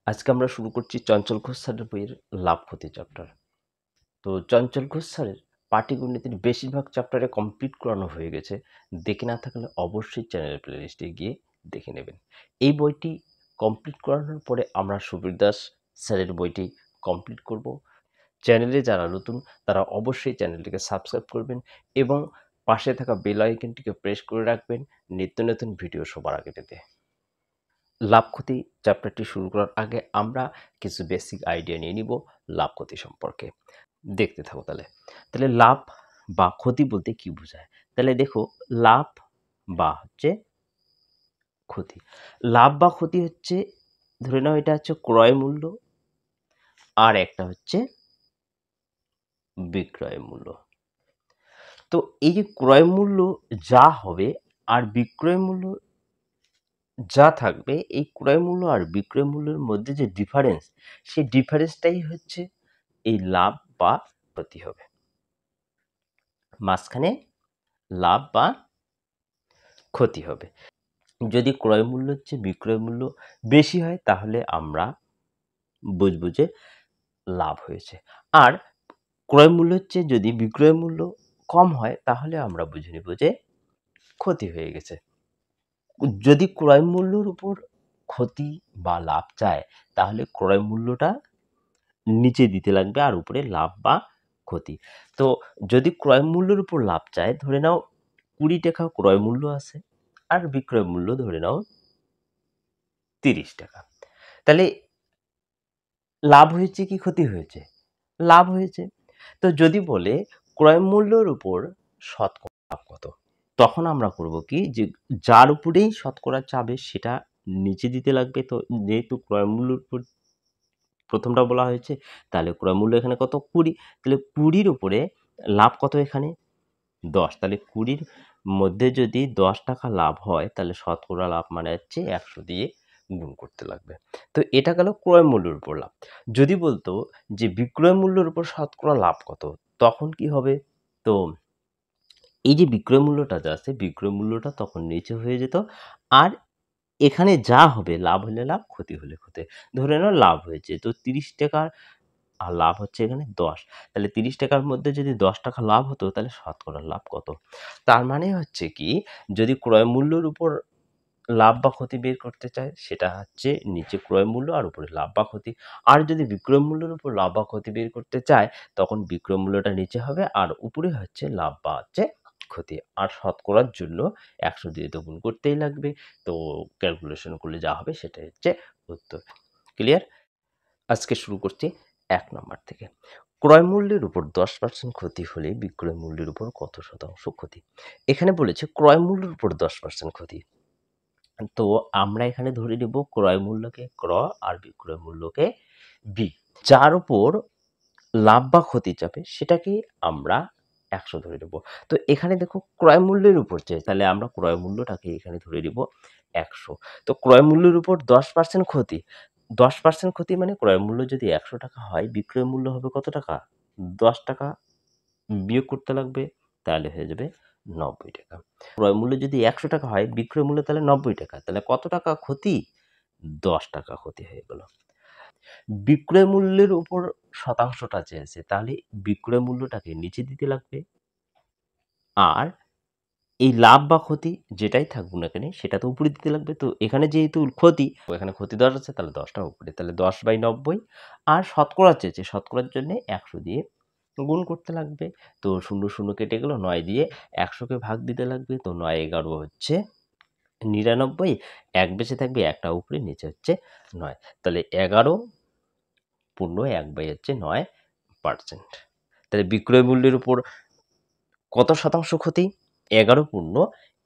আজকে আমরা শুরু করছি চঞ্চল ঘোষ স্যারের বইয়ের লাভ ক্ষতি চ্যাপ্টার। তো চঞ্চল ঘোষ স্যারের পাটিগণিতের বেশিরভাগ চ্যাপ্টারে কমপ্লিট করানো হয়ে গেছে। দেখে না থাকলে অবশ্যই চ্যানেলের প্লেলিস্টে গিয়ে দেখে নেবেন। এই বইটি কমপ্লিট করানোর পরে আমরা সুবীর দাস স্যারের বইটি কমপ্লিট করব। চ্যানেলে যারা নতুন তারা অবশ্যই চ্যানেলটিকে সাবস্ক্রাইব করবেন এবং পাশে থাকা বেল আইকনটিকে প্রেস করে রাখবেন নিত্য নতুন ভিডিও সবার আগে পেতে। লাভ ক্ষতি চ্যাপ্টারটি শুরু করার আগে আমরা কিছু বেসিক আইডিয়া নিয়ে নিব লাভ ক্ষতি সম্পর্কে। দেখতে থাকো তাহলে। তাহলে লাভ বা ক্ষতি বলতে কি বোঝায়? তাহলে দেখো, লাভ বা হচ্ছে ক্ষতি। লাভ বা ক্ষতি হচ্ছে, ধরে নাও এটা হচ্ছে ক্রয় মূল্য, আর একটা হচ্ছে বিক্রয় মূল্য। তো এই যে ক্রয় মূল্য যা হবে আর বিক্রয় মূল্য যা থাকবে, এই ক্রয় মূল্য আর বিক্রয় মূল্যের মধ্যে যে ডিফারেন্স, সেই ডিফারেন্সটাই হচ্ছে এই লাভ বা ক্ষতি হবে। মাঝখানে লাভ বা ক্ষতি হবে। যদি ক্রয় মূল্যের চেয়ে বিক্রয় মূল্য বেশি হয় তাহলে আমরা বুঝবো যে লাভ হয়েছে, আর ক্রয় মূল্যের চেয়ে যদি বিক্রয় মূল্য কম হয় তাহলে আমরা বুঝে নেব যে ক্ষতি হয়ে গেছে। যদি ক্রয় মূল্যের উপর ক্ষতি বা লাভ চায় তাহলে ক্রয় মূল্যটা নিচে দিতে লাগবে আর উপরে লাভ বা ক্ষতি। তো যদি ক্রয় মূল্যের উপর লাভ চায়, ধরে নাও 20 টাকা ক্রয় মূল্য আছে আর বিক্রয় মূল্য ধরে নাও 30 টাকা, তাহলে লাভ হয়েছে কি ক্ষতি হয়েছে? লাভ হয়েছে। তো যদি বলে ক্রয় মূল্যের উপর শতকরা লাভ কত, তখন আমরা করব কি, যে যার উপরেই শতকরা চাবে সেটা নিচে দিতে লাগবে। তো যেহেতু ক্রয় মূল্যের উপর প্রথমটা বলা হয়েছে, তাহলে ক্রয় মূল্য এখানে কত? 20। তাহলে 20-র উপরে লাভ কত এখানে? 10। তাহলে 20-র মধ্যে যদি 10 টাকা লাভ হয় তাহলে শতকরা লাভ মানে হচ্ছে 100 দিয়ে গুণ করতে লাগবে। তো এটা গেল ক্রয় মূল্যের উপর লাভ। যদি বলতো যে বিক্রয় মূল্যের উপর শতকরা লাভ কত, তখন কি হবে? তো এই যে বিক্রয় মূল্যটা যা আছে, বিক্রয় মূল্যটা তখন নিচে হয়ে যেত, আর এখানে যা হবে, লাভ হলে লাভ, ক্ষতি হলে ক্ষতি। ধরে নাও লাভ হয়েছে, তো 30 টাকার আর লাভ হচ্ছে এখানে 10। তাহলে 30 টাকার মধ্যে যদি 10 টাকা লাভ হতো তাহলে শতকরা লাভ কত? তার মানে হচ্ছে কি, যদি ক্রয় মূল্যের উপর লাভ বা ক্ষতি বের করতে চায় সেটা হচ্ছে নিচে ক্রয় মূল্য আর উপরে লাভ বা ক্ষতি। আর যদি বিক্রয় মূল্যের উপর লাভ বা ক্ষতি বের করতে চায় তখন বিক্রয় মূল্যটা নিচে হবে আর উপরে হচ্ছে লাভ বা হচ্ছে ক্ষতি। আর শতকরার জন্য 100 দিয়ে তো গুণ করতেই লাগবে। তো ক্যালকুলেশন করলে যা হবে সেটাই হচ্ছে উত্তর। ক্লিয়ার? আজকে শুরু করছি 1 নাম্বার থেকে। ক্রয় মূল্যের উপর 10% ক্ষতি হলে বিক্রয় মূল্যের উপর কত শতাংশ ক্ষতি? এখানে বলেছে ক্রয় মূল্যের উপর 10% ক্ষতি। তো আমরা এখানে ধরে নেব ক্রয় মূল্যকে ক্র আর বিক্রয় মূল্যকে বি। যার উপর লাভ বা ক্ষতি চাপে সেটাকে আমরা 100 ধরে নেব। তো এখানে দেখো ক্রয় মূল্যের উপর চেয়ে, তাহলে আমরা ক্রয় মূল্যটাকে এখানে ধরে নেব 100। তো ক্রয় মূল্যের উপর 10% ক্ষতি। 10% ক্ষতি মানে ক্রয় মূল্য যদি 100 টাকা হয়, বিক্রয় মূল্য হবে কত টাকা? 10 টাকা বিয়োগ করতে লাগবে, তাহলে হয়ে যাবে 90 টাকা। ক্রয় মূল্য যদি 100 টাকা হয়, বিক্রয় মূল্য তাহলে 90 টাকা। তাহলে কত টাকা ক্ষতি? 10 টাকা ক্ষতি হয়ে গেল। বিক্রয় মূল্যের উপর শতাংশটা চেয়েছে, তাহলে বিক্রয় মূল্যটাকে নিচে দিতে লাগবে, আর এই লাভ বা ক্ষতি যেটাই থাকুক না কেন সেটা তো উপরে দিতে লাগবে। তো এখানে যেহেতু ক্ষতি, এখানে ক্ষতি 10 আছে তাহলে 10টা উপরে, তাহলে 10/90। আর শতকরা চেয়েছে, শতকরার জন্য 100 দিয়ে গুণ করতে লাগবে। তো 0 0 কেটে গেল, 9 দিয়ে 100কে ভাগ দিতে লাগবে। তো 9 11 হচ্ছে 99, 1 বেঁচে থাকবে, একটা উপরে, নিচে হচ্ছে 9। তাহলে 11 পূর্ণ 1/9%। তাহলে বিক্রয় মূল্যের উপর কত শতাংশ ক্ষতি? 11 পূর্ণ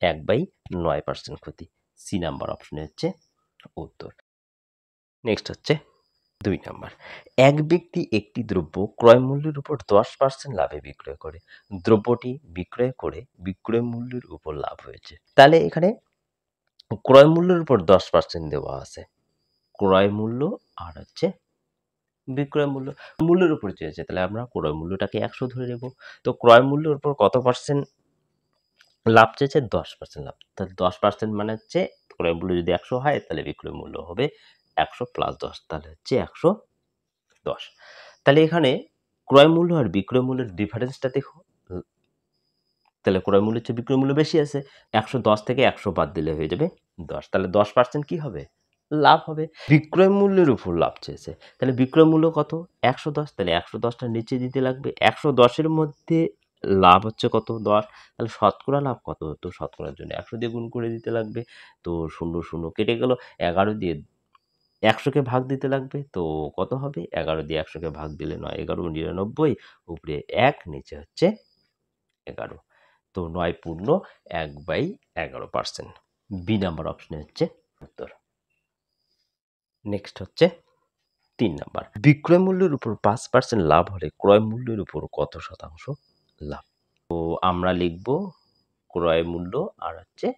1/9% ক্ষতি। সি নাম্বার অপশনে হচ্ছে উত্তর। নেক্সট হচ্ছে 2 নাম্বার। এক ব্যক্তি একটি দ্রব্য ক্রয় মূল্যের উপর 10% লাভে বিক্রয় করে। দ্রব্যটি বিক্রয় করে বিক্রয় মূল্যের উপর লাভ হয়েছে। তাহলে এখানে ক্রয় মূল্যের উপর 10% দেওয়া আছে। ক্রয় মূল্য আর হচ্ছে বিক্রয় মূল্য। মূল্যের উপর চেয়েছে, তাহলে আমরা ক্রয় মূল্যটাকে 100 ধরে নেব। তো ক্রয় মূল্যের উপর কত পার্সেন্ট লাভ চেয়েছে? 10% লাভ। তাহলে 10% মানে হচ্ছে ক্রয় মূল্য যদি 100 হয় তাহলে বিক্রয় মূল্য হবে 100 প্লাস 10 তাহলে হচ্ছে 110। তাহলে এখানে ক্রয় মূল্য আর বিক্রয় মূল্যের ডিফারেন্সটা দেখো। তাহলে ক্রয় মূল্যের চেয়ে বিক্রয় মূল্য বেশি আছে। 110 থেকে 100 বাদ দিলে হয়ে যাবে 10। তাহলে 10% কি হবে? লাভ হবে। বিক্রয় মূল্যের উপর লাভ চেয়েছে। তাহলে বিক্রয় মূল্য কত? 110। তাহলে 110 টা নিচে দিতে লাগবে। 110 এর মধ্যে লাভ হচ্ছে কত? 10। তাহলে শতকরা লাভ কত হতো? শতকরার জন্য 100 দিয়ে গুণ করে দিতে লাগবে। তো 0, 0 কেটে গেল। 11 দিয়ে 100 কে ভাগ দিতে লাগবে। তো কত হবে? 11 দিয়ে 100 কে ভাগ দিলে 9, 11, 99, উপরে 1, নিচে হচ্ছে 11। তো 9 পূর্ণ 1/11%। বি নাম্বার অপশনে হচ্ছে উত্তর। নেক্সট হচ্ছে 3 নাম্বার। বিক্রয় মূল্যের উপর 5% লাভ হলে ক্রয় মূল্যের উপর কত শতাংশ লাভ? তো আমরা লিখব ক্রয় মূল্য আর হচ্ছে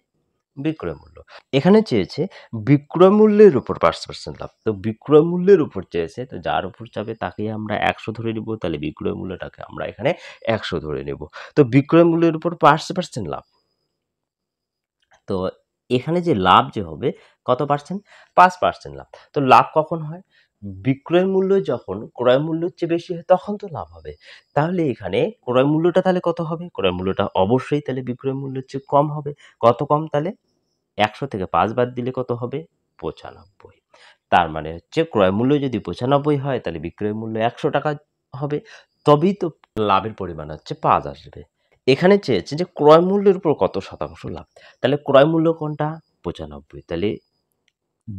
বিক্রয় মূল্য। এখানে চেয়েছে বিক্রয় মূল্যের উপর 5% লাভ। তো বিক্রয় মূল্যের উপর চেয়েছে, তো যার উপর চাবে তাকেই আমরা 100 ধরে নিব। তাহলে বিক্রয় মূল্যটাকে আমরা এখানে 100 ধরে নেব। তো বিক্রয় মূল্যের উপর 5% লাভ। তো এখানে যে লাভ যে হবে কত পার্সেন্ট? 5% লাভ। তো লাভ কখন হয়? বিক্রয় মূল্য যখন ক্রয় মূল্যের চেয়ে বেশি হয় তখন তো লাভ হবে। তাহলে এখানে ক্রয় মূল্যটা তাহলে কত হবে? ক্রয় মূল্যটা অবশ্যই তাহলে বিক্রয় মূল্যের চেয়ে কম হবে। কত কম তাহলে? 100 থেকে 5 বাদ দিলে কত হবে? 95। তার মানে হচ্ছে ক্রয় মূল্য যদি 95 হয় তাহলে বিক্রয় মূল্য 100 টাকা হবে। তবেই তো লাভের পরিমাণ হচ্ছে 5 আসবে। এখানে চেয়েছে যে ক্রয় মূল্যের উপর কত শতাংশ লাভ। তাহলে ক্রয় মূল্য কোনটা? 95। তাহলে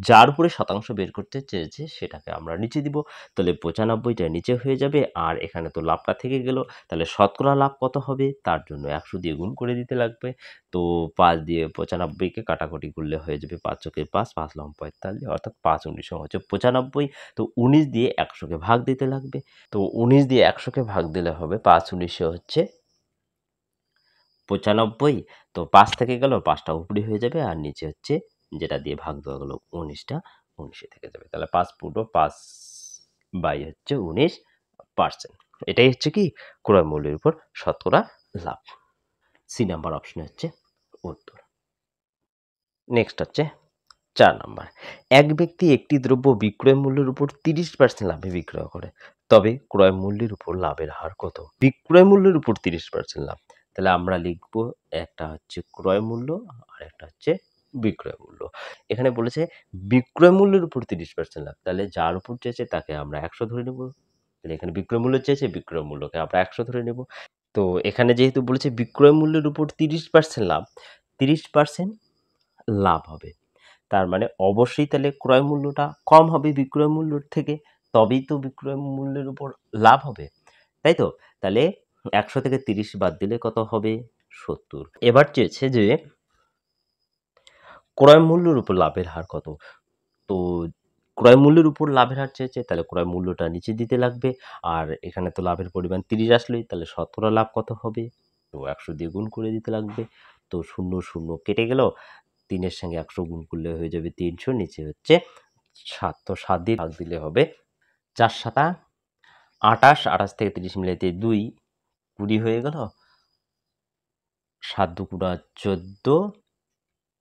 যার উপরে শতাংশ বের করতে চেয়েছে সেটাকে আমরা নিচে দিব। তাহলে 95 টা নিচে হয়ে যাবে। আর এখানে তো লাভটা থেকে গেল। তাহলে শতকরা লাভ কত হবে? তার জন্য 100 দিয়ে গুণ করে দিতে লাগবে। তো 5 দিয়ে 95 কে কাটাকুটি করলে হয়ে যাবে ৫ চৌকে ৫, ৫ লং ৪৫, অর্থাৎ ৫ 19 হচ্ছে 95। তো 19 দিয়ে 100 কে ভাগ দিতে লাগবে। তো 19 দিয়ে 100 কে ভাগ দিলে হবে ৫ 19 হচ্ছে 95। তো ৫ থেকে গেল, ৫টা উপরে হয়ে যাবে আর নিচে হচ্ছে যেটা দিয়ে ভাগ দেওয়া গেল ১৯টা ১৯ থেকে যাবে। তাহলে ৫ পূর্ণ ৫ বাই হচ্ছে 19%। এটাই হচ্ছে কি ক্রয় মূল্যের উপর শতকরা লাভ। সি নাম্বার অপশন হচ্ছে উত্তর। নেক্সট হচ্ছে ৪ নাম্বার। এক ব্যক্তি একটি দ্রব্য বিক্রয় মূল্যের উপর ৩০% লাভে বিক্রয় করে। তবে ক্রয় মূল্যের উপর লাভের হার কত? বিক্রয় মূল্যের উপর ৩০% লাভ। তাহলে আমরা লিখব একটা হচ্ছে ক্রয় মূল্য আর একটা হচ্ছে বিক্রয় মূল্য। এখানে বলেছে বিক্রয় মূল্যের উপর ৩০% লাভ। তাহলে যার উপর চেয়েছে তাকে আমরা ১০০ ধরে নেব। তাহলে এখানে বিক্রয় মূল্য চেয়েছে, বিক্রয় মূল্যকে আমরা ১০০ ধরে নেব। তো এখানে যেহেতু বলেছে বিক্রয় মূল্যের উপর ৩০% লাভ, ৩০% লাভ হবে। তার মানে অবশ্যই তাহলে ক্রয় মূল্যটা কম হবে বিক্রয় মূল্যর থেকে। তবেই তো বিক্রয় মূল্যের উপর লাভ হবে। তাই তো? তাহলে ১০০ থেকে ৩০ বাদ দিলে কত হবে? ৭০। এবার চেয়েছে যে ক্রয় মূল্যের উপর লাভের হার কত? তো ক্রয় মূল্যের উপর লাভের হার চেয়েছে, তাহলে ক্রয় মূল্যটা নিচে দিতে লাগবে। আর এখানে তো লাভের পরিমাণ ৩০ আসলোই, তাহলে শতকরা লাভ কত হবে? তো ১০০ দিয়ে গুণ করে দিতে লাগবে। তো ০, ০ কেটে গেল। ৩ এর সঙ্গে ১০০ গুণ করলে হয়ে যাবে ৩০০, নিচে হচ্ছে ৭। তো ৭ দিয়ে ভাগ দিলে হবে ৪ ৭ ২৮, ২৮ থেকে ৩০ মিলাইতে ২, ২০ হয়ে গেল। ৭ দু গুণা ১৪,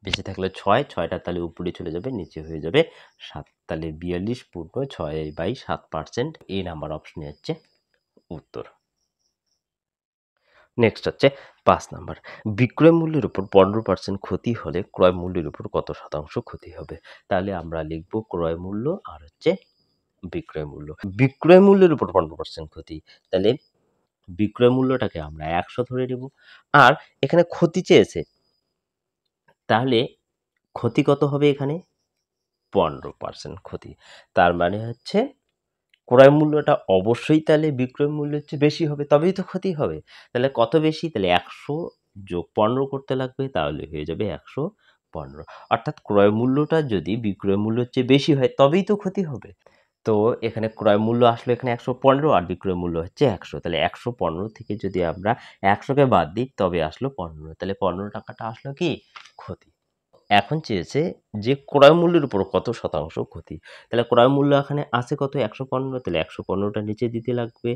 বেঁচে থাকলে ৬, ৬টা তাহলে উপরে চলে যাবে, নিচে হয়ে যাবে ৭। তাহলে ৪২ পূর্ণ ৬/৭%। এই নাম্বার অপশনে হচ্ছে উত্তর। নেক্সট হচ্ছে ৫ নাম্বার। বিক্রয় মূল্যের উপর ১৫% ক্ষতি হলে ক্রয় মূল্যের উপর কত শতাংশ ক্ষতি হবে? তাহলে আমরা লিখব ক্রয় মূল্য আর হচ্ছে বিক্রয় মূল্য। বিক্রয় মূল্যের উপর ১৫% ক্ষতি। তাহলে বিক্রয় মূল্যটাকে আমরা ১০০ ধরে নেব। আর এখানে ক্ষতি চেয়েছে। তাহলে ক্ষতি কত হবে এখানে? ১৫% ক্ষতি। তার মানে হচ্ছে ক্রয় মূল্যটা অবশ্যই তাহলে বিক্রয় মূল্যের চেয়ে বেশি হবে, তবেই তো ক্ষতি হবে। তাহলে কত বেশি? তাহলে ১০০ যোগ ১৫ করতে লাগবে, তাহলে হয়ে যাবে ১১৫। অর্থাৎ ক্রয় মূল্যটা যদি বিক্রয় মূল্যের চেয়ে বেশি হয় তবেই তো ক্ষতি হবে। তো এখানে ক্রয় মূল্য আসলো এখানে ১১৫ আর বিক্রয় মূল্য হচ্ছে ১০০। তাহলে ১১৫ থেকে যদি আমরা ১০০ কে বাদ দিই তবে আসলো ১৫। তাহলে ১৫ টাকাটা আসলো কি? ক্ষতি। এখন চেয়েছে যে ক্রয় মূল্যের উপর কত শতাংশ ক্ষতি। তাহলে ক্রয় মূল্য এখানে আছে কত? ১১৫। তাহলে ১১৫ টা নিচে দিতে লাগবে।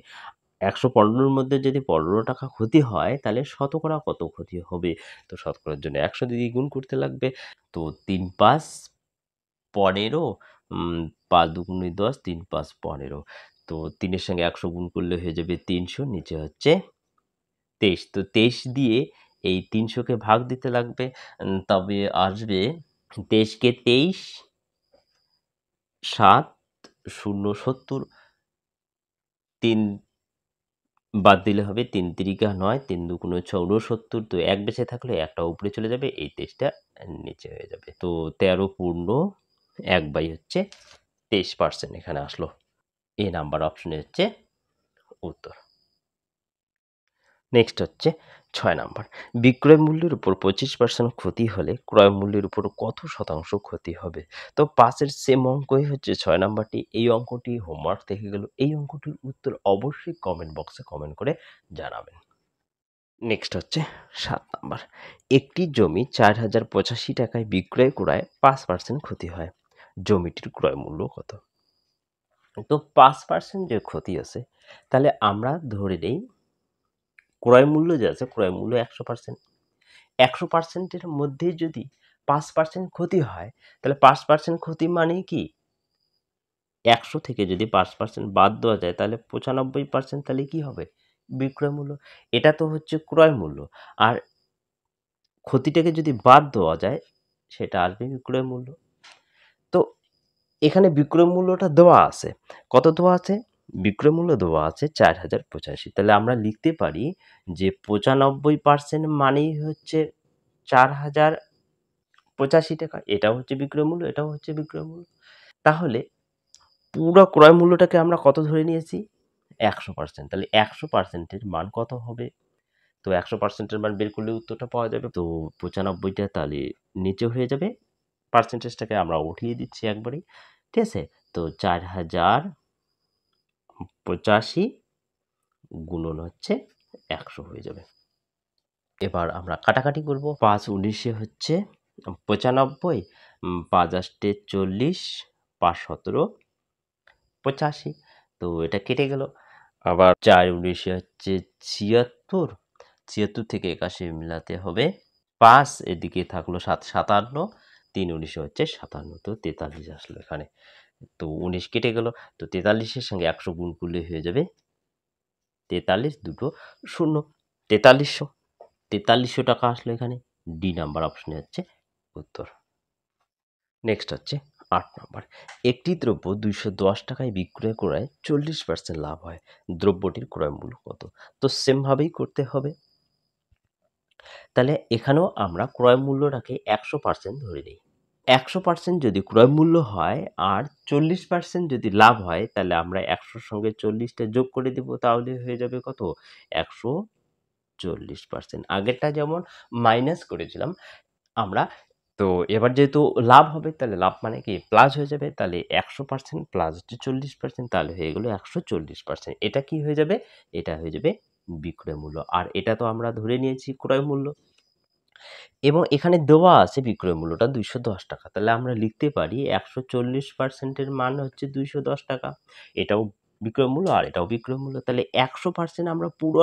১১৫ র মধ্যে যদি ১৫ টাকা ক্ষতি হয় তাহলে শতকরা কত ক্ষতি হবে? তো শতকরার জন্য ১০০ দিয়ে গুণ করতে লাগবে। তো ৩ ৫ ১৫ 5 দুগুণে 10, 3 5 15। তো 3 এর সঙ্গে 100 গুণ করলে হয়ে যাবে 300, নিচে হচ্ছে 23। তো 23 দিয়ে এই 300 কে ভাগ দিতে লাগবে। তবে আসবে 23 কে 23, 7 0 70, 3 বাদ দিলে হবে 3 তিরিকা 9, 3 দুগুণে 6 69। তো 1 বেঁচে থাকলে 1 টা উপরে চলে যাবে, এই 23 টা নিচে হয়ে যাবে। তো 13 পূর্ণ 1/23% এখানে আসলো। এ নাম্বার অপশনে হচ্ছে উত্তর। নেক্সট হচ্ছে 6 নাম্বার। বিক্রয় মূল্যের উপর 25% ক্ষতি হলে ক্রয় মূল্যের উপর কত শতাংশ ক্ষতি হবে? তো 5 এর সেম অঙ্কই হচ্ছে 6 নাম্বারটি। এই অঙ্কটি হোমওয়ার্ক থেকে গেল। এই অঙ্কটির উত্তর অবশ্যই কমেন্ট বক্সে কমেন্ট করে জানাবেন। নেক্সট হচ্ছে 7 নাম্বার। একটি জমি 4085 টাকায় বিক্রয় করায় 5% ক্ষতি হয়। জমিটির ক্রয় মূল্য কত? তো 5% যে ক্ষতি আছে, তাহলে আমরা ধরে নেই ক্রয় মূল্য যে আছে, ক্রয় মূল্য 100%। 100% এর মধ্যে যদি 5% ক্ষতি হয়, তাহলে 5% ক্ষতি মানে কি? 100 থেকে যদি 5% বাদ দেওয়া যায়, তাহলে 95% তাহলে কি হবে? বিক্রয় মূল্য। এটা তো হচ্ছে ক্রয় মূল্য। আর ক্ষতিটাকে যদি বাদ দেওয়া যায়, সেটা আসবে বিক্রয় মূল্য। তো এখানে বিক্রয় মূল্যটা দেওয়া আছে। কত দেওয়া আছে? বিক্রয় মূল্য দেওয়া আছে 4085। তাহলে আমরা লিখতে পারি যে 95% মানেই হচ্ছে 4085 টাকা। এটাও হচ্ছে বিক্রয় মূল্য, এটাও হচ্ছে বিক্রয় মূল্য। তাহলে পুরো ক্রয় মূল্যটাকে আমরা কত ধরে নিয়েছি? 100%। তাহলে 100% এর মান কত হবে? তো 100% এর মান বের করলে উত্তরটা পাওয়া যাবে। তো 95 টা তাহলে নিচে হয়ে যাবে। পার্সেন্টেজটাকে আমরা উঠিয়ে দিচ্ছি একবারেই। ঠিক আছে? তো 4085 গুণন হচ্ছে 100 হয়ে যাবে। এবার আমরা কাটাকাটি করব। ৫ 19 হচ্ছে 95, ৫ 8 40, ৫ 17 85। তো এটা কেটে গেল। আবার ৪ 19 হচ্ছে ৭৬, ৭৬ থেকে ৮১ মিলাতে হবে ৫, এদিকে থাকলো ৭ ৫৭, ৩ 19 হচ্ছে ৫৭। তো ৪৩ আসলো এখানে। তো ১৯ কেটে গেল। তো ৪৩ এর সঙ্গে ১০০ গুণ করলে হয়ে যাবে ৪৩ দুটো ০, ৪৩০০। ৪৩০০ টাকা আসলো এখানে। ডি নাম্বার অপশনে হচ্ছে উত্তর। নেক্সট হচ্ছে ৮ নাম্বার। একটি দ্রব্য ২১০ টাকায় বিক্রয় করায় ৪০% লাভ হয়। দ্রব্যটির ক্রয় মূল্য কত? তো সেমভাবেই করতে হবে। তাহলে এখানেও আমরা ক্রয় মূল্যটাকে ১০০% ধরে নিই। ১০০% যদি ক্রয় মূল্য হয় আর ৪০% যদি লাভ হয়, তাহলে আমরা ১০০ র সঙ্গে ৪০ টা যোগ করে দেব, তাহলে হয়ে যাবে কত? ১৪০%। আগেরটা যেমন মাইনাস করেছিলাম আমরা, তো এবার যেহেতু লাভ হবে, তাহলে লাভ মানে কি প্লাস হয়ে যাবে। তাহলে ১০০% প্লাস হচ্ছে ৪০%, তাহলে হয়ে গেল ১৪০%। এটা কি হয়ে যাবে? এটা হয়ে যাবে বিক্রয় মূল্য। আর এটা তো আমরা ধরে নিয়েছি ক্রয় মূল্য। এবং এখানে দেওয়া আছে বিক্রয় মূল্যটা ২১০ টাকা। তাহলে আমরা লিখতে পারি ১৪০% এর মান হচ্ছে ২১০ টাকা। এটাও বিক্রয় মূল্য আর এটাও বিক্রয় মূল্য। তাহলে ১০০% আমরা পুরো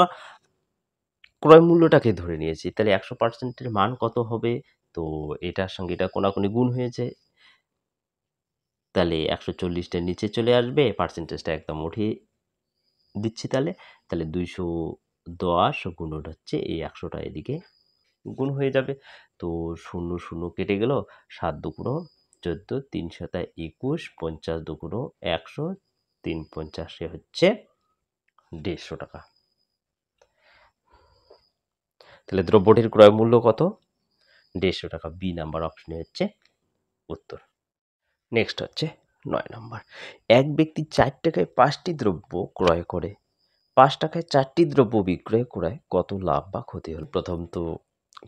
ক্রয় মূল্যটাকে ধরে নিয়েছি। তাহলে ১০০% এর মান কত হবে? তো এটার সঙ্গে এটা কোণাকুণি গুণ হয়েছে। তাহলে ১৪০ টা নিচে চলে আসবে। পার্সেন্টেজটা একদম উঠিয়ে দিচ্ছি তাহলে। তাহলে ২১০ গুণন হচ্ছে এই ১০০ টা এদিকে গুণ হয়ে যাবে। তো ০ ০ কেটে গেল। ৭ দুগুণ ১৪, ৩ শতা ২১, ৫০ দুগুণ ১০০, ৩ ৫০ হচ্ছে ১৫০ টাকা। তাহলে দ্রব্যটির ক্রয় মূল্য কত? ১৫০ টাকা। বি নাম্বার অপশনে হচ্ছে উত্তর। নেক্সট হচ্ছে ৯ নাম্বার। এক ব্যক্তি ৪ টাকায় ৫টি দ্রব্য ক্রয় করে, ৫ টাকায় ৪টি দ্রব্য বিক্রয় করায় কত লাভ বা ক্ষতি হল? প্রথম তো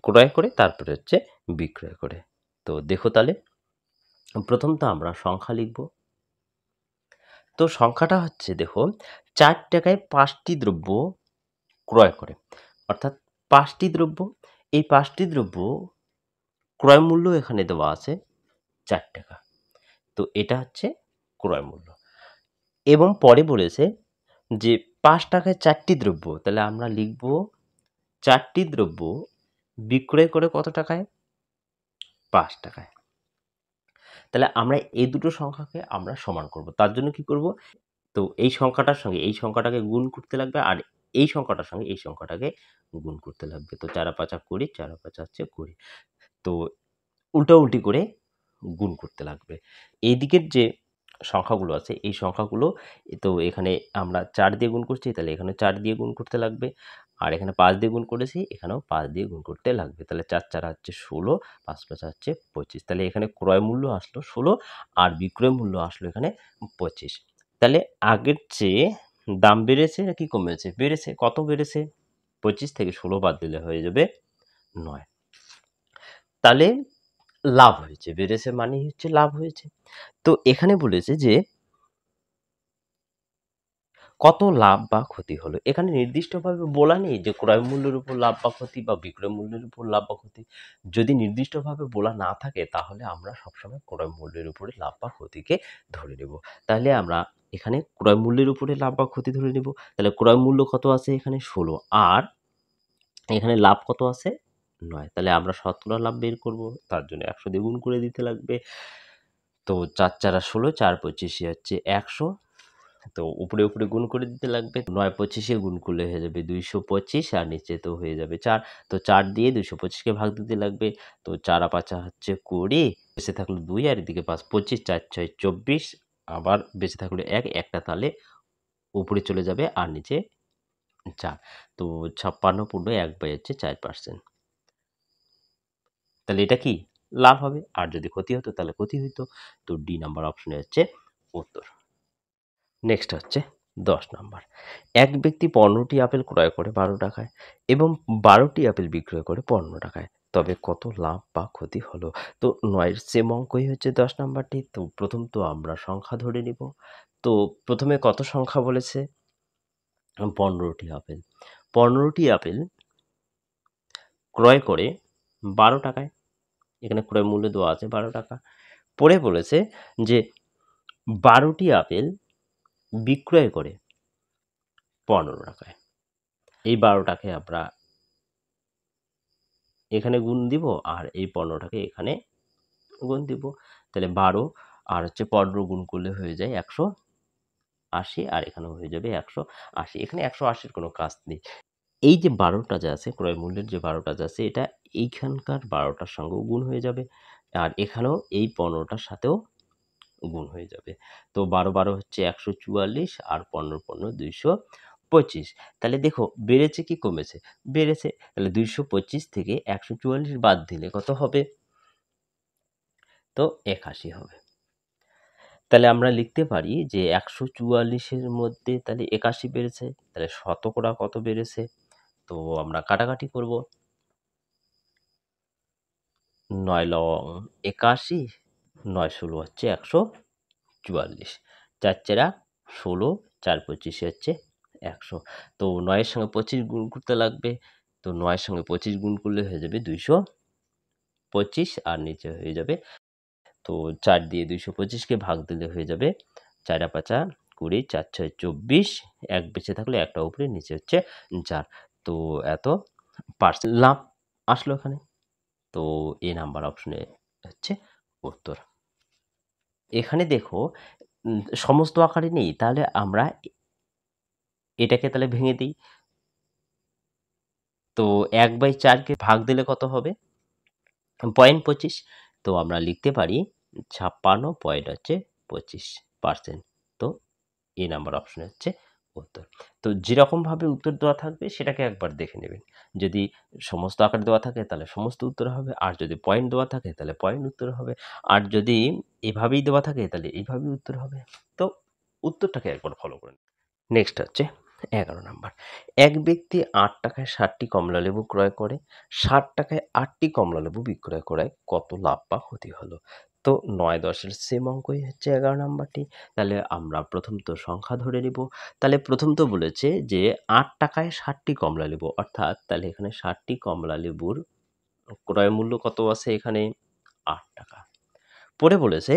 ক্রয় করে, তারপরে হচ্ছে বিক্রয় করে। তো দেখো তাহলে, প্রথম তো আমরা সংখ্যা লিখব। তো সংখ্যাটা হচ্ছে দেখো, ৪ টাকায় ৫টি দ্রব্য ক্রয় করে, অর্থাৎ ৫টি দ্রব্য। এই ৫টি দ্রব্য ক্রয় মূল্য এখানে দেওয়া আছে ৪ টাকা। তো এটা হচ্ছে ক্রয় মূল্য। এবং পরে বলেছে যে ৫ টাকায় ৪টি দ্রব্য, তাহলে আমরা লিখব ৪টি দ্রব্য বিক্রয় করে কত টাকায়? ৫ টাকায়। তাহলে আমরা এই দুটো সংখ্যাকে আমরা সমান করব। তার জন্য কি করব? তো এই সংখ্যাটার সঙ্গে এই সংখ্যাটাকে গুণ করতে লাগবে, আর এই সংখ্যাটার সঙ্গে এই সংখ্যাটাকে গুণ করতে লাগবে। তো ৪ আর ৫ ২০, ৪ আর ৫ হচ্ছে ২০। তো উল্টাউল্টি করে গুণ করতে লাগবে। এইদিকের যে সংখ্যাগুলো আছে এই সংখ্যাগুলো, তো এখানে আমরা ৪ দিয়ে গুণ করছি, তাহলে এখানে ৪ দিয়ে গুণ করতে লাগবে। আর এখানে ৫ দিয়ে গুণ করেছি, এখানেও ৫ দিয়ে গুণ করতে লাগবে। তাহলে ৪ ৪ হচ্ছে ১৬, ৫ ৫ হচ্ছে ২৫। তাহলে এখানে ক্রয় মূল্য আসলো ১৬ আর বিক্রয় মূল্য আসলো এখানে ২৫। তাহলে আগের চেয়ে দাম বেড়েছে নাকি কমেছে? বেড়েছে। কত বেড়েছে? ২৫ থেকে ১৬ বাদ দিলে হয়ে যাবে ৯। তাহলে লাভ হয়েছে। বেড়েছে মানেই হচ্ছে লাভ হয়েছে। তো এখানে বলেছে যে কত লাভ বা ক্ষতি হলো। এখানে নির্দিষ্টভাবে বলা নেই যে ক্রয় মূল্যের উপর লাভ বা ক্ষতি বা বিক্রয় মূল্যের উপর লাভ বা ক্ষতি। যদি নির্দিষ্টভাবে বলা না থাকে তাহলে আমরা সবসময় ক্রয় মূল্যের উপরে লাভ বা ক্ষতিকে ধরে নেব। তাহলে আমরা এখানে ক্রয় মূল্যের উপরে লাভ বা ক্ষতি ধরে নেব। তাহলে ক্রয় মূল্য কত আছে এখানে? ১৬, আর এখানে লাভ কত আছে? ৯। তাহলে আমরা শতকরা লাভ বের করব। তার জন্য ১০০ দিয়ে গুণ করে দিতে লাগবে। তো ৪ ৪ আর ১৬, ৪ ২৫ হচ্ছে ১০০। তো উপরে গুণ করে দিতে লাগবে। ৯ ২৫ গুণ করলে হয়ে যাবে ২২৫, আর নিচে তো হয়ে যাবে ৪। তো ৪ দিয়ে ২২৫ কে ভাগ দিতে লাগবে। তো ৪ আর ৫ হচ্ছে ২০, বেঁচে থাকলো ২, আর এদিকে ৫ ২৫, ৪ ৬ ২৪, আবার বেঁচে থাকলো ১, একটা তাহলে উপরে চলে যাবে আর নিচে ৪। তো ৫৬ পূর্ণ ১/হচ্ছে ৪%। তাহলে এটা কি? লাভ হবে। আর যদি ক্ষতি হতো তাহলে ক্ষতি হইতো। তো ডি নাম্বার অপশনে হচ্ছে উত্তর। নেক্সট হচ্ছে ১০ নাম্বার। এক ব্যক্তি ১৫টি আপেল ক্রয় করে ১২ টাকায় এবং ১২টি আপেল বিক্রয় করে ১৫ টাকায়। তবে কত লাভ বা ক্ষতি হলো? তো ৯ এর সেম অঙ্কই হচ্ছে ১০ নাম্বারটি। তো প্রথম তো আমরা সংখ্যা ধরে নিব। তো প্রথমে কত সংখ্যা বলেছে? ১৫টি আপেল। ১৫টি আপেল ক্রয় করে ১২ টাকায়। এখানে ক্রয় মূল্য দেওয়া আছে ১২ টাকা। পরে বলেছে যে ১২টি আপেল বিক্রয় করে ১৫ টাকায়। এই ১২ টাকে আমরা এখানে গুণ দিব, আর এই ১৫ টাকে এখানে গুণ দিব। তাহলে ১২ আর হচ্ছে ১৫ গুণ করলে হয়ে যায় ১৮, আর এখানেও হয়ে যাবে ১৮০। এখানে ১৮০ র কোনো কাজ নেই। এই যে ১২ টা যে আছে, ক্রয় মূল্যের যে ১২ টা যে আছে, এটা এইখানকার ১২ টার সঙ্গেও গুণ হয়ে যাবে। আর এখানেও এই ১৫ টার সাথেও গুণ হয়ে যাবে। তো ১২ ১২ হচ্ছে ১৪৪, আর ১৫ ১৫ ২২৫। তাহলে দেখো বেড়েছে কি কমেছে? বেড়েছে। তাহলে ২২৫ থেকে ১৪৪ বাদ দিলে কত হবে? তো ৮১ হবে। তাহলে আমরা লিখতে পারি যে ১৪৪ এর মধ্যে তাহলে ৮১ বেড়েছে। তাহলে শতকরা কত বেড়েছে? তো আমরা কাটাকাটি করব। ৯ লং ৮১, ৯ ১৬ হচ্ছে ১৪৪। ৪ ৪ ১৬, ৪ ২৫ হচ্ছে ১০০। তো ৯ এর সঙ্গে ২৫ গুণ করতে লাগবে। তো ৯ এর সঙ্গে ২৫ গুণ করলে হয়ে যাবে ২২৫, আর নিচে হয়ে যাবে। তো ৪ দিয়ে ২২৫ কে ভাগ দিলে হয়ে যাবে ৪ আর ৫ ২০, ৪ ৬ ২৪, ১ বেঁচে থাকলে একটা উপরে, নিচে হচ্ছে ৪। তো এত পার্সেন্ট লাভ আসলো এখানে। তো এ নাম্বার অপশনে হচ্ছে উত্তর। এখানে দেখো সমস্ত আকারে নেই। তাহলে আমরা এটাকে তাহলে ভেঙে দিই। তো ১/৪ কে ভাগ দিলে কত হবে? ০.২৫। তো আমরা লিখতে পারি ৫৬.২৫%। তো এ নাম্বার অপশন হচ্ছে উত্তর। তো যেরকমভাবে উত্তর দেওয়া থাকবে সেটাকে একবার দেখে নেবেন। যদি সমস্ত আকারে দেওয়া থাকে তাহলে সমস্ত উত্তর হবে। আর যদি পয়েন্ট দেওয়া থাকে তাহলে পয়েন্ট উত্তর হবে। আর যদি এভাবেই দেওয়া থাকে তাহলে এইভাবেই উত্তর হবে। তো উত্তরটাকে একবার ফলো করে নিন। নেক্সট হচ্ছে ১১ নাম্বার। এক ব্যক্তি ৮ টাকায় ৬০টি কমলালেবু ক্রয় করে, ৬০ টাকায় ৮টি কমলালেবু বিক্রয় করায় কত লাভ বা ক্ষতি হলো? তো ৯ ১০ এর সেম অঙ্কই হচ্ছে ১১ নাম্বারটি। তাহলে আমরা প্রথম তো সংখ্যা ধরে নিব। তাহলে প্রথম তো বলেছে যে ৮ টাকায় ৬০টি কমলালেবু, অর্থাৎ তাহলে এখানে ৬০টি কমলালেবুর ক্রয় মূল্য কত আছে এখানে? ৮ টাকা। পরে বলেছে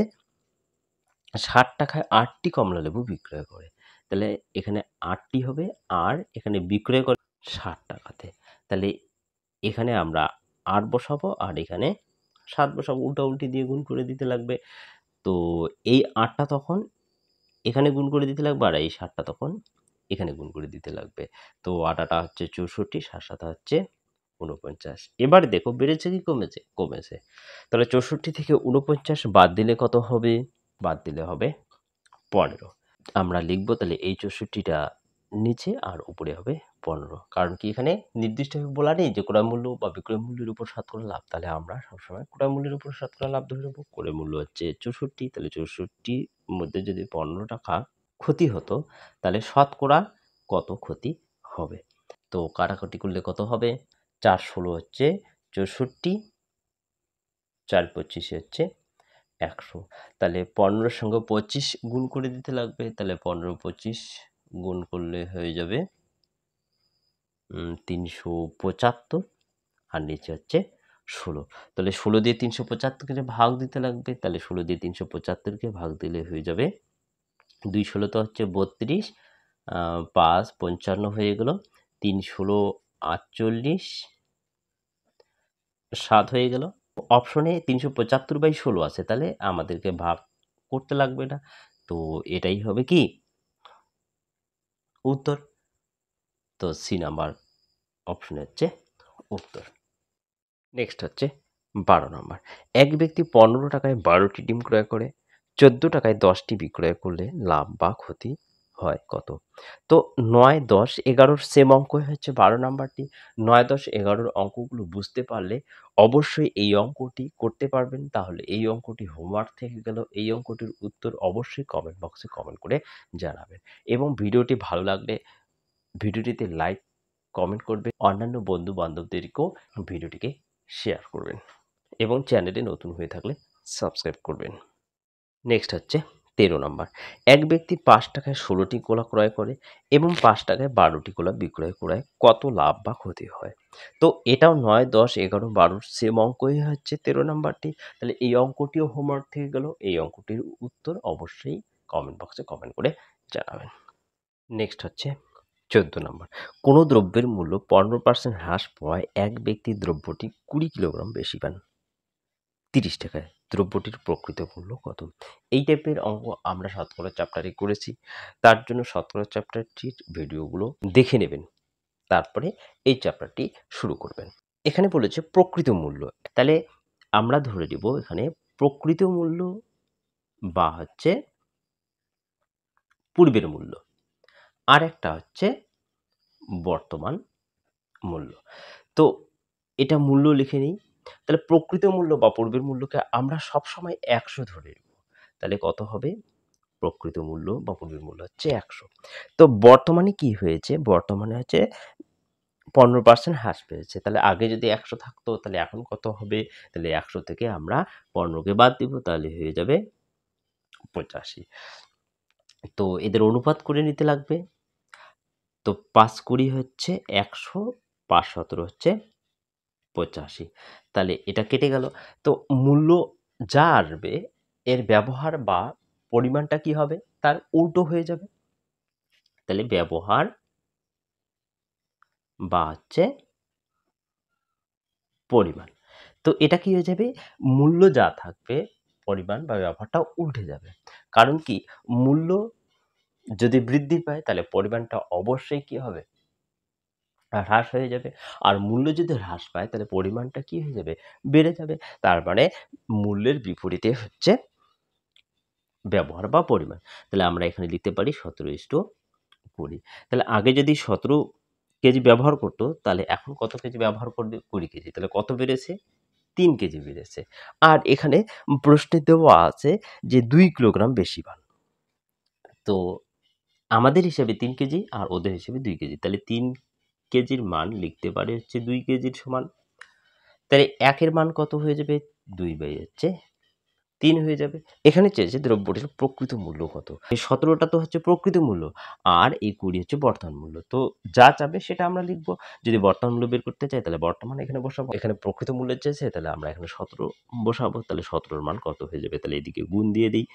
৬০ টাকায় ৮টি কমলালেবু বিক্রয় করে। তাহলে এখানে ৮টি হবে, আর এখানে বিক্রয় করে ৬০ টাকাতে। তাহলে এখানে আমরা ৮ বসাবো, আর এখানে ৭ বসাবো। উল্টাউল্টি দিয়ে গুণ করে দিতে লাগবে। তো এই ৮টা তখন এখানে গুণ করে দিতে লাগবে, আর এই ৭টা তখন এখানে গুণ করে দিতে লাগবে। তো ৮টা হচ্ছে ৬৪, ৭ হচ্ছে ৪৯। এবারে দেখো বেড়েছে কি কমেছে? কমেছে। তাহলে ৬৪ থেকে ৪৯ বাদ দিলে কত হবে? বাদ দিলে হবে ১৫। আমরা লিখব তাহলে এই ৬৪টা নিচে আর উপরে হবে ১৫। কারণ কি এখানে নির্দিষ্টভাবে বলা নেই যে ক্রয় মূল্য বা বিক্রয় মূল্যের উপর শতকরা লাভ। তাহলে আমরা সবসময় ক্রয় মূল্যের উপর শতকরা লাভ ধরে নেব। ক্রয় মূল্য হচ্ছে ৬৪, তাহলে ৬৪ মধ্যে যদি ১৫ টাকা ক্ষতি হতো, তাহলে শতকরা কত ক্ষতি হবে? তো কাটাকুটি করলে কত হবে? ৪ × ১৬ হচ্ছে ৬৪, ৪ × ২৫ হচ্ছে ১০০। তাহলে ১৫-র সঙ্গে ২৫ গুণ করে দিতে লাগবে। তাহলে ১৫-২৫ গুণ করলে হয়ে যাবে ৩৭৫, আর নিচে হচ্ছে ১৬। তাহলে ১৬ দিয়ে ৩৭৫-কে ভাগ দিতে লাগবে। তাহলে ১৬ দিয়ে ৩৭৫-কে ভাগ দিলে হয়ে যাবে ২ × ১৬ তো হচ্ছে ৩২, ৫ ৫৫ হয়ে গেল, ৩ × ১৬ ৪৮, ৭ হয়ে গেল। অপশনে ৩৭৫/১৬ আছে, তাহলে আমাদেরকে ভাগ করতে লাগবে না। তো এটাই হবে কি উত্তর। তো সি নাম্বার অপশন হচ্ছে উত্তর। নেক্সট হচ্ছে ১২ নম্বর। এক ব্যক্তি ১৫ টাকায় ১২টি ডিম ক্রয় করে ১৪ টাকায় ১০টি বিক্রয় করলে লাভ বা ক্ষতি হয় কত? তো ৯, ১০, ১১র সেম অঙ্কই হচ্ছে ১২ নাম্বারটি। ৯, ১০, ১১র অঙ্কগুলো বুঝতে পারলে অবশ্যই এই অঙ্কটি করতে পারবেন। তাহলে এই অঙ্কটি হোমওয়ার্ক থেকে গেল। এই অঙ্কটির উত্তর অবশ্যই কমেন্ট বক্সে কমেন্ট করে জানাবেন। এবং ভিডিওটি ভালো লাগলে ভিডিওটিতে লাইক, কমেন্ট করবেন। অন্যান্য বন্ধু-বান্ধবদেরকেও ভিডিওটিকে শেয়ার করবেন এবং চ্যানেলে নতুন হয়ে থাকলে সাবস্ক্রাইব করবেন। নেক্সট হচ্ছে ১৩ নম্বর। এক ব্যক্তি ৫ টাকায় ১৬টি কলা ক্রয় করে এবং ৫ টাকায় ১২টি কলা বিক্রয় করায় কত লাভ বা ক্ষতি হয়? তো এটাও ৯, ১০, ১১, ১২র সেম অঙ্কই হচ্ছে ১৩ নাম্বারটি। তাহলে এই অঙ্কটিও হোমওয়ার্ক থেকে গেল। এই অঙ্কটির উত্তর অবশ্যই কমেন্ট বক্সে কমেন্ট করে জানাবেন। নেক্সট হচ্ছে ১৪ নম্বর। কোনো দ্রব্যের মূল্য ১৫% হ্রাস পাওয়ায় এক ব্যক্তি দ্রব্যটি ২০ কিলোগ্রাম বেশি পান ৩০ টাকায়। দ্রব্যটির প্রকৃত মূল্য কত? এই টাইপের অঙ্ক আমরা শতকরা চ্যাপ্টারে করেছি। তার জন্য শতকরা চ্যাপ্টারটির ভিডিওগুলো দেখে নেবেন। তারপরে এই চ্যাপ্টারটি শুরু করবেন। এখানে বলেছে প্রকৃত মূল্য। তাহলে আমরা ধরে নিব এখানে প্রকৃত মূল্য বা হচ্ছে পূর্বের মূল্য। আরেকটা হচ্ছে বর্তমান মূল্য। তো এটা মূল্য লিখে নিই। তাহলে প্রকৃত মূল্য বা পূর্বের মূল্যকে আমরা সবসময় ১০০ ধরে নেব। তাহলে কত হবে? প্রকৃত মূল্য বা পূর্বের মূল্য হচ্ছে ১০০। তো বর্তমানে কি হয়েছে? বর্তমানে হচ্ছে ১৫% হ্রাস পেয়েছে। তাহলে আগে যদি ১০০ থাকতো তাহলে এখন কত হবে? তাহলে ১০০ থেকে আমরা ১৫কে বাদ দিব। তাহলে হয়ে যাবে ৮৫। তো এদের অনুপাত করে নিতে লাগবে। তো ৫ × ২০ হচ্ছে ১০০, ৫ × ১৭ হচ্ছে ৮৫। তাহলে এটা কেটে গেল। তো মূল্য যা আসবে এর ব্যবহার বা পরিমাণটা কি হবে? তার উল্টো হয়ে যাবে। তাহলে ব্যবহার বা হচ্ছে পরিমাণ। তো এটা কি হয়ে যাবে? মূল্য যা থাকবে পরিমাণ বা ব্যবহারটা উল্টে যাবে। কারণ কি? মূল্য যদি বৃদ্ধি পায় তাহলে পরিমাণটা অবশ্যই কি হবে? হ্রাস হয়ে যাবে। আর মূল্য যদি হ্রাস পায় তাহলে পরিমাণটা কি হয়ে যাবে? বেড়ে যাবে। তার মানে মূল্যের বিপরীতে হচ্ছে ব্যবহার বা পরিমাণ। তাহলে আমরা এখানে লিখতে পারি ১৭:২০। তাহলে আগে যদি ১৭ কেজি ব্যবহার করত, তাহলে এখন কত কেজি ব্যবহার করবে? ২০ কেজি। তাহলে কত বেড়েছে? ৩ কেজি বেড়েছে। আর এখানে প্রশ্নে দেওয়া আছে যে ২ কিলোগ্রাম বেশি পান। তো আমাদের হিসাবে ৩ কেজি আর ওদের হিসেবে ২ কেজি। তাহলে ৩ কেজির মান লিখতে পারি হচ্ছে ২ কেজির সমান। তাহলে ১ এর মান কত হয়ে যাবে? ২/৩ হয়ে যাবে। এখানে চেয়েছে দ্রব্যটির প্রকৃত মূল্য কত? এই ১৭টা তো হচ্ছে প্রকৃত মূল্য আর এই ২০ হচ্ছে বর্তমান মূল্য। তো যা চাবে সেটা আমরা লিখব। যদি বর্তমান মূল্য বের করতে চাই তাহলে বর্তমান এখানে বসাবো। এখানে প্রকৃত মূল্য চেয়েছে তাহলে আমরা এখানে ১৭ বসাবো। তাহলে ১৭ এর মান কত হয়ে যাবে? তাহলে এদিকে গুণ দিয়ে দিই।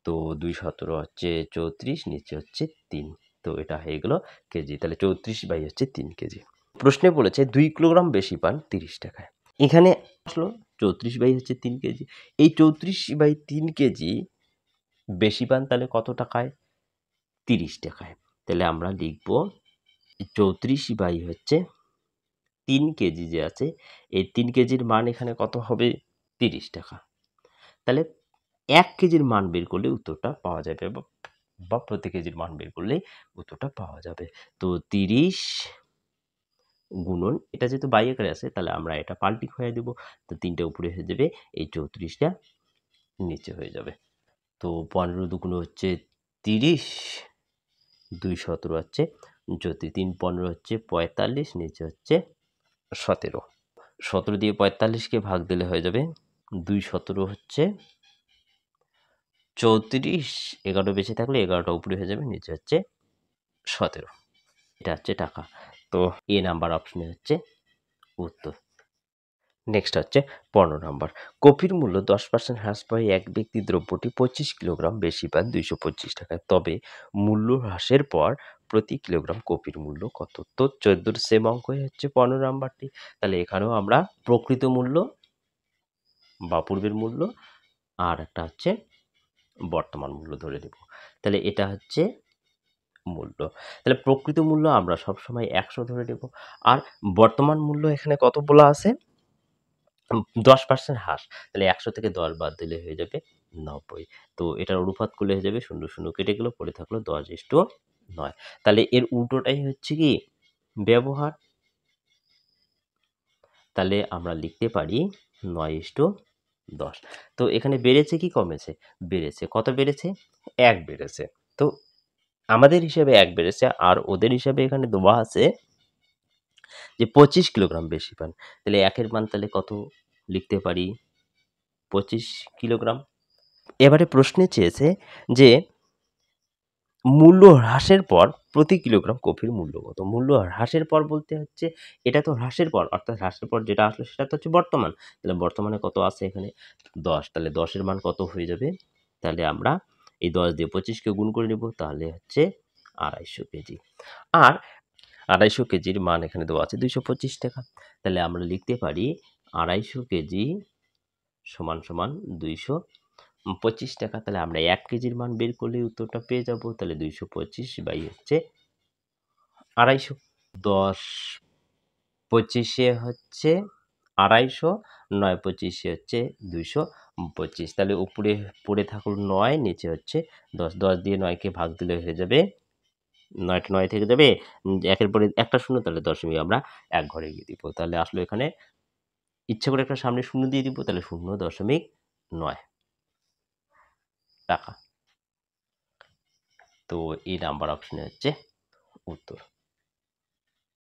তো ২ × ১৭ হচ্ছে ৩৪, নিচে হচ্ছে ৩। তো এটা হয়ে গেল কেজি। তাহলে ৩৪/৩ কেজি। প্রশ্নে বলেছে ২ কিলোগ্রাম বেশি পান ৩০ টাকায়। এখানে আসলো 34/, হচ্ছে 3 কেজি। এই 34/3 কেজি বেশি পান তাহলে কত টাকায়? 30 টাকায়। তাহলে আমরা লিখব 34/, হচ্ছে 3 কেজি যে আছে, এই 3 কেজির মান এখানে কত হবে? 30 টাকা। তাহলে 1 কেজির মান বের করলে উত্তরটা পাওয়া যাবে, বা প্রতি কেজির মান বের করলেই উত্তরটা পাওয়া যাবে। তো 30 গুণন, এটা যেহেতু বাই আকারে আছে তাহলে আমরা এটা পাল্টি হয়ে দেব। তো 3টা উপরে হয়ে যাবে, এই 34টা নিচে হয়ে যাবে। তো 15 দুগুণ হচ্ছে 30, 2 17 হচ্ছে 34, 3 15 হচ্ছে 45, নিচে হচ্ছে 17। 17 দিয়ে 45কে ভাগ দিলে হয়ে যাবে 2 17 হচ্ছে 34, 11 বেঁচে থাকলে 11টা উপরে হয়ে যাবে, নিচে হচ্ছে 17। এটা হচ্ছে টাকা। তো এ নাম্বার অপশনে হচ্ছে উত্তর। নেক্সট হচ্ছে 15 নাম্বার। কফির মূল্য 10% হ্রাস পায় এক ব্যক্তি দ্রব্যটি 25 কিলোগ্রাম বেশি পান 225 টাকায়। তবে মূল্য হ্রাসের পর প্রতি কিলোগ্রাম কফির মূল্য কত? তো 14 সেম অঙ্কই হচ্ছে 15 নাম্বারটি। তাহলে এখানেও আমরা প্রকৃত মূল্য বা পূর্বের মূল্য আর একটা হচ্ছে বর্তমান মূল্য ধরে নেব। তাহলে এটা হচ্ছে মূল্য। তাহলে প্রকৃত মূল্য আমরা সবসময় 100 ধরে নেব। আর বর্তমান মূল্য এখানে কত বলা আছে? 10% হ্রাস। তাহলে 100 থেকে 10 বাদ দিলে হয়ে যাবে 90। তো এটার অনুপাত করলে হয়ে যাবে 0, 0 কেটে গেল, পড়ে থাকলো 10:9। তাহলে এর উল্টোটাই হচ্ছে কি ব্যবহার। তাহলে আমরা লিখতে পারি 9:10। তো এখানে বেড়েছে কি কমেছে? বেড়েছে। কত বেড়েছে? 1 বেড়েছে। তো আমাদের হিসাবে 1 বেড়েছে, আর ওদের হিসাবে এখানে দেওয়া আছে যে 25 কিলোগ্রাম বেশি পান। তাহলে 1 এর মান তাহলে কত লিখতে পারি? 25 কিলোগ্রাম। এবারে প্রশ্নে চেয়েছে যে মূল্য হ্রাসের পর প্রতি কিলোগ্রাম কফির মূল্য কত? মূল্য হ্রাসের পর বলতে হচ্ছে এটা তো হ্রাসের পর, অর্থাৎ হ্রাসের পর যেটা আসলো সেটা তো হচ্ছে বর্তমান। তাহলে বর্তমানে কত আছে এখানে? 10। তাহলে 10 এর মান কত হয়ে যাবে? তাহলে আমরা এই 10 দিয়ে 25 কে গুণ করে নেব, তাহলে হচ্ছে 250 কেজি। আর 250 কেজির মান এখানে দেওয়া আছে 225 টাকা। তাহলে আমরা লিখতে পারি 250 কেজি সমান সমান 225 টাকা। তাহলে আমরা 1 কেজির মান বের করলে উত্তরটা পেয়ে যাব। তাহলে 225 বাই হচ্ছে 250। 10 25 হচ্ছে 250, 9 25 হচ্ছে 225। তাহলে উপরে পড়ে থাকলো 9, নিচে হচ্ছে 10। 10 দিয়ে 9 কে ভাগ দিলে হয়ে যাবে 9 টা 9 থেকে যাবে, একের পরে একটা শূন্য, তাহলে দশমিক আমরা এক ঘরে দিয়ে দিব। তাহলে আসলে এখানে ইচ্ছে করে একটা সামনে শূন্য দিয়ে দিব, তাহলে 0.9 টাকা। তো এই নাম্বার অপশনে হচ্ছে উত্তর।